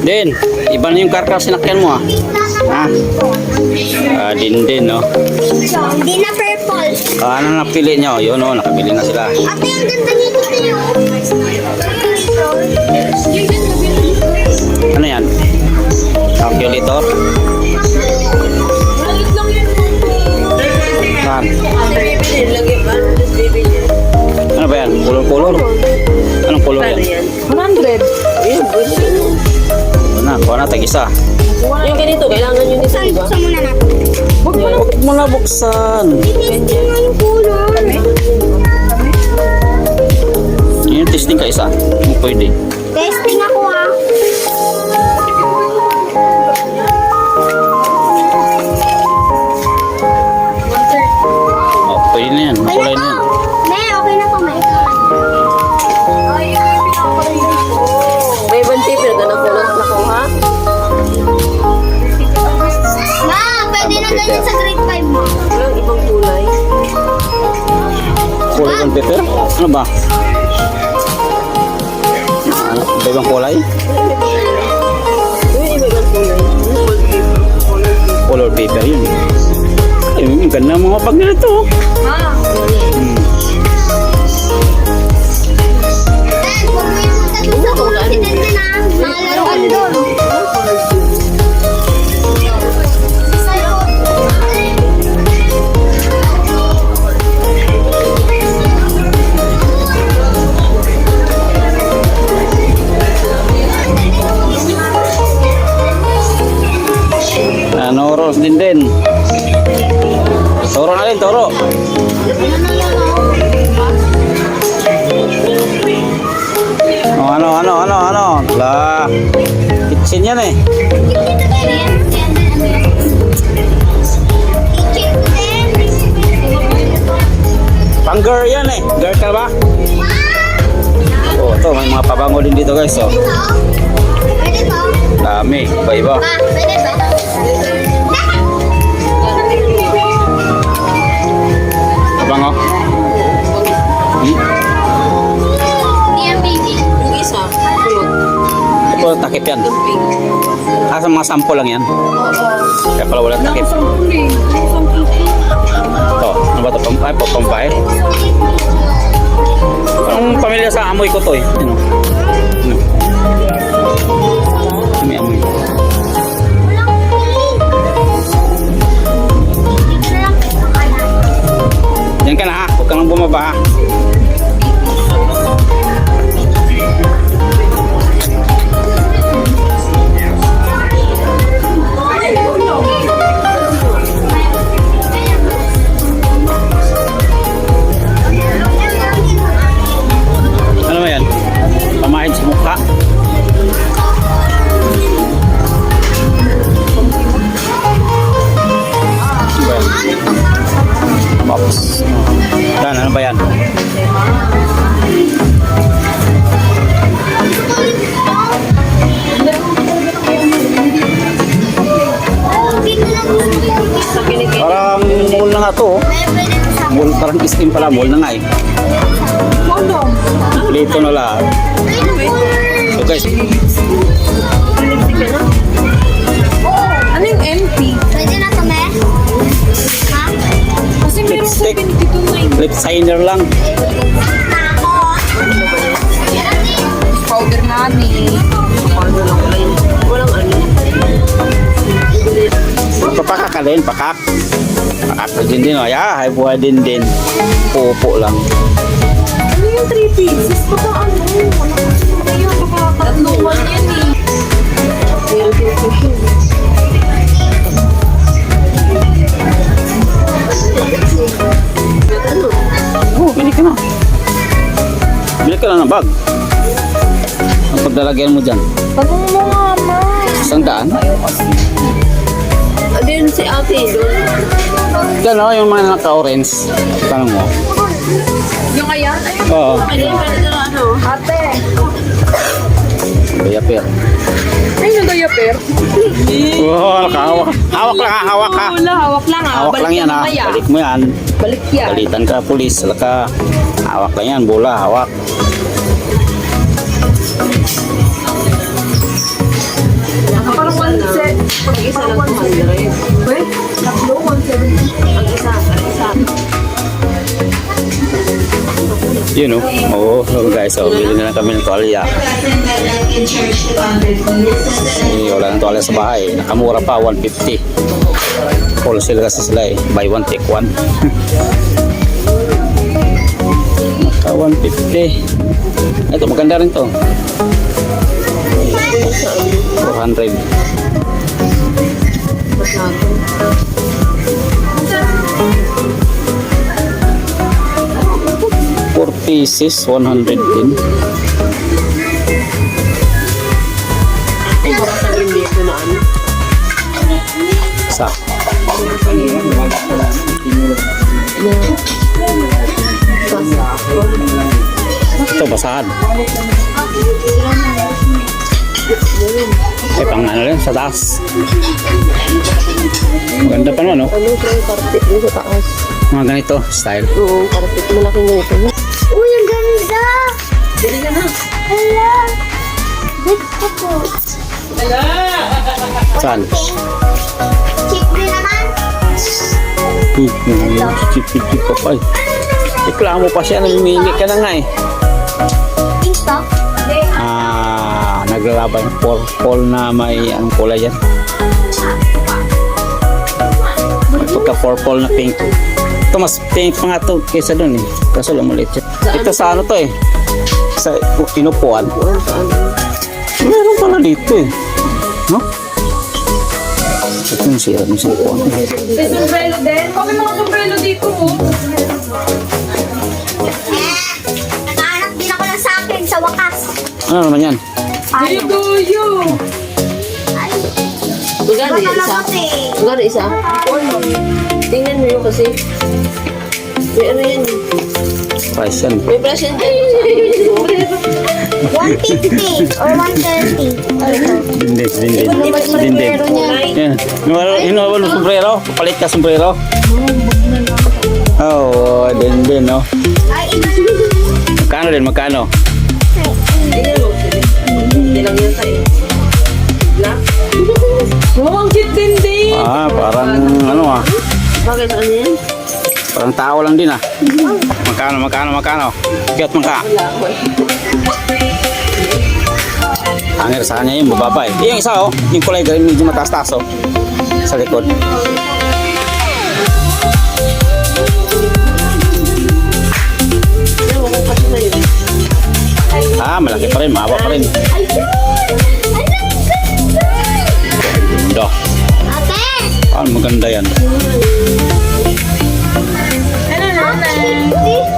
Din, iba na yung car sinakyan mo ah. Din, no? Hindi na purple. Ano napili nyo? Yun o, nakabili na sila. Ate, ang ganda nito tayo. Ano yan? Calculator? Saan? Ano ba yan? Kulor-kulor? Anong kulor yan? 100. Ano? Kuha na, tag-isa. Yung ganito, kailangan yun isa, diba? Buksan muna natin. Huwag mo na buksan. Tinisting nga yung kulor. Yung testing ka isa. Kung pwede. Testing ako ah. Oh, pwede na yan. Okay Kulay na na yan. to. May, okay na to, may. May ibang paper ka na kulot na ko, ha? Ma, pwede na ganyan sa grade 5 mo. Walang ibang kulay. Kulay ng paper? Ano ba? Ano? Iba ibang kulay? Yung ibang kulay. Color paper yun. Ay, ang ganda ng mga pag nito. Dad, huwag mo yung magkakita sa kulor. Sinende na. Nakalaruan doon. Ano, Rose din. Toro na rin, toro. Oh, ano. La, kitchen yan eh. Pang girl yan eh. Girl ka ba? Oh, ito, may mga pabango din dito guys. Oh. Pwede to? Dami, iba-iba. Ma, pwede ba? Pabango. Hindi yan, baby. Yung isa, kulot. Ito, takip yan. Yung pink. Sa mga sample lang yan. Kaya pala wala takip. Ito, ano ba ito? Pampahe? Ang pamilya sa amoy ko to eh. Ano? May amoy. Diyan ka na ha. Huwag ka nang bumaba ha. Ano ba yan? Pamahid sa mukha. Ano ba yan? Pops. Dan, ano ba yan? Parang mall na nga to. Oh. Mall, parang steam pala. Mall na nga eh. Dito na lahat. So guys, Ano yung empty? Pwede na to, me? Ha? Kasi meron sa Lipstick. pinitito na yung lip shiner lang. powder na ni. Ano lang kulay. Walang ano. Papakak ka din, pakak. Pakak ka din. Oh. Yeah, hay buhay din. Pupo lang. Ano yung 3 pieces? Baka ano? Baka tatluhan yan eh. Meron din ito siya. Oh, bili ka na. Bili ka na ng bag. Ang paglalagyan mo dyan. Tanong mo nga, ma. 100? Din si ate doon. Yan o, yung mga naka-orange. Tanong mo. Yung ayan? Oo. Ano yung ano? Ate. Diaper. Ay, nag-diaper? Oh, nakahawak. Hawak lang ha, hawak ha. Wala, hawak lang ha. Hawak lang yan ha. Balik mo yan. Balik yan. Balitan ka pulis. Saka hawak lang yan. Bola, hawak. Yun, oh. Oo, guys. So, bili na lang kami ng tuwalya. Wala ng tuwalya sa bahay. Nakamura pa, 150. Wholesale kasi sila eh. Buy one, take one. Naka 150. Ito, maganda rin to. 400. Ba't natin? 4 pieces, 100 din. Ay, baka sabihin dito na ano. Sa. Ito, basahan. Ay, pang ano rin, sa taas. Maganda pa naman, no? Ano ito yung carpet doon sa taas? Mga ganito, style. Oo, carpet. Malaki mo ito. Uy, ang ganda! Bili ka na. Hala! Gusto ko. Saan? Cheap din naman. Chip-chip ka pa eh. Reklamo pa siya, namimili ka na nga eh. Pink top? Naglalaban yung purple na may anong kulay yan. May pagka-purple na pink. Ito mas pink pa nga ito kaysa dun eh. Kaso lang maliit siya. Ito sa ano to eh. Sa inupuan. Doon sa ano. Meron pala dito eh. No? Ito yung sira ng inupuan. May sombrero din? Bakit mga sombrero dito mo? Nakahanap din ako ng sa akin sa wakas. Ano naman yan? Duyo! Magkano Baka isa? lang eh. Magkano isa? Tingnan mo yun kasi. May ano yan eh. Price yan. May brush yan dyan. 150 or 130. Dindin. Dindin. Yan. Inuwan ng sombrero. Papalit ka sombrero. Oh, din no. Ay, iba naman. Magkano din? Magkano? Tingnan mo. Hindi lang yan sa'yo. Black? Oh, ang cute din din! Parang ano Bakit ano yan? parang tao lang din Magkano? Kiyot mo ka. Wala ko. Hanger sa kanya yung bababa eh. Yung isa yung kulay green medyo mataas-taas sa likod. Ano mo kung kasi sa'yo? Malaki pa rin, mahaba pa rin. Ayun! Ang ganda! Ganda. Ate! Maganda yan. Ano na?